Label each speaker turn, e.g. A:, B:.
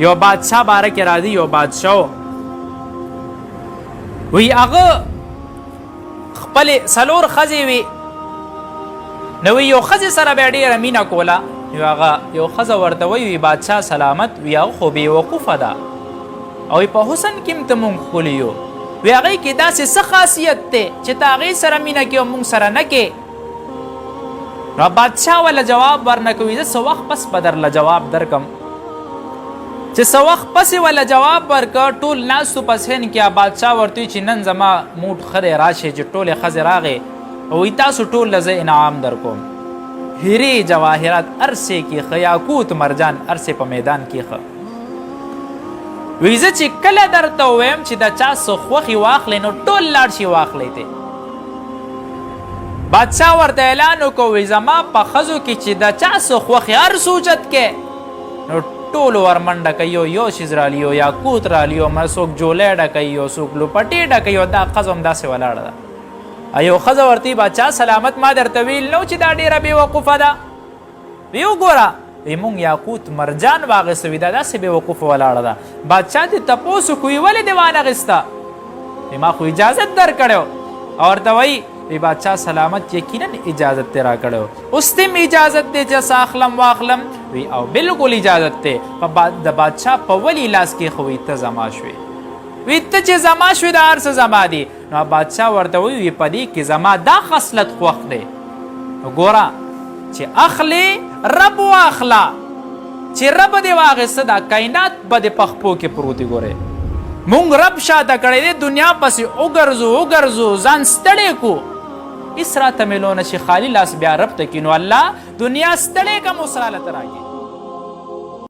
A: یو بادشاہ باره کې راځي یو بادشاه وی هغه خپل سلور ښځې وي نو وی یو ښځې سره بیا ډېره مینه کوله نو هغه یو ښځه ورته وی بادشاه سلامت وی هغه خو بېوقوفه ده او په حسن کې هم ته مونږ ښکلي یو وی هغې کې داسې څه خاصیت دی چې ته هغې سره مینه کې او مونږ سره نه کې نو بادشاه وله جواب ورنه کوي زه څه وخت پس به درله جواب درکم چې څه وخت پسې وله جواب ورکړه ټول ناستو په صحن کې بادشاه ورته وي چې نن زما موډ ښه دی راشئ چې ټولې ښځې راغې او وایي تاسو ټول له زه انعام در کوم هیرې جواهرات هر څه کې ښه یاقوت مرجان هر څه په میدان کې ښه وایي زه چې کله درته ووایم چې د چا څه خوښې واخلئ نو ټول لاړ شي واخلئ ته بادشاه ورته اعلان وکړو وایي زما په ښځو کې چې د چا څه خوښې هر څه اوچت کې نو ټول ورمنډه کوي یو شیز رالی یو یاقوت رالی یو څوک جولی ډکوي یو څوک لوپټې ډکوي او دا ښځه هم داسې ولاړه ده یو ښځه ورته بادشاه سلامت ما درته ویل نو چې دا ډېره بېوقوفه ده وی وګوره وی مونږ یاقوت مرجان واخیسته وي دا داسې بېوقوفه ولاړه ده بادشاه دې تپوس وکړو ولې دې وانخیسته وی ما خو اجازت درکړی او ورته وایي وی بادشاه سلامت یقینا اجازت ته راکړو اوس تم اجازت دی چې ساخلم واخلم وی او بالکل اجازت ته د بادشاه په ولی لاس کې خو ته زما شوې وی ته چې زما شوې د هر څه زما دی نو بادشاه ورته وی په دې کې زما دا خصلت خوښ دی ګوره چې اخلي رب واخله چې رب دې واخیسته دا کائنات به دې په خپو کې پروت دی ګورې مونږ رب شاته کړی دی دنیا پسې وګرځو ځان ستړی کو اس راته میلو نشي خالی لاس بیا رب ته کینو الله دنیا ستړی کم اوس راله ته راکړي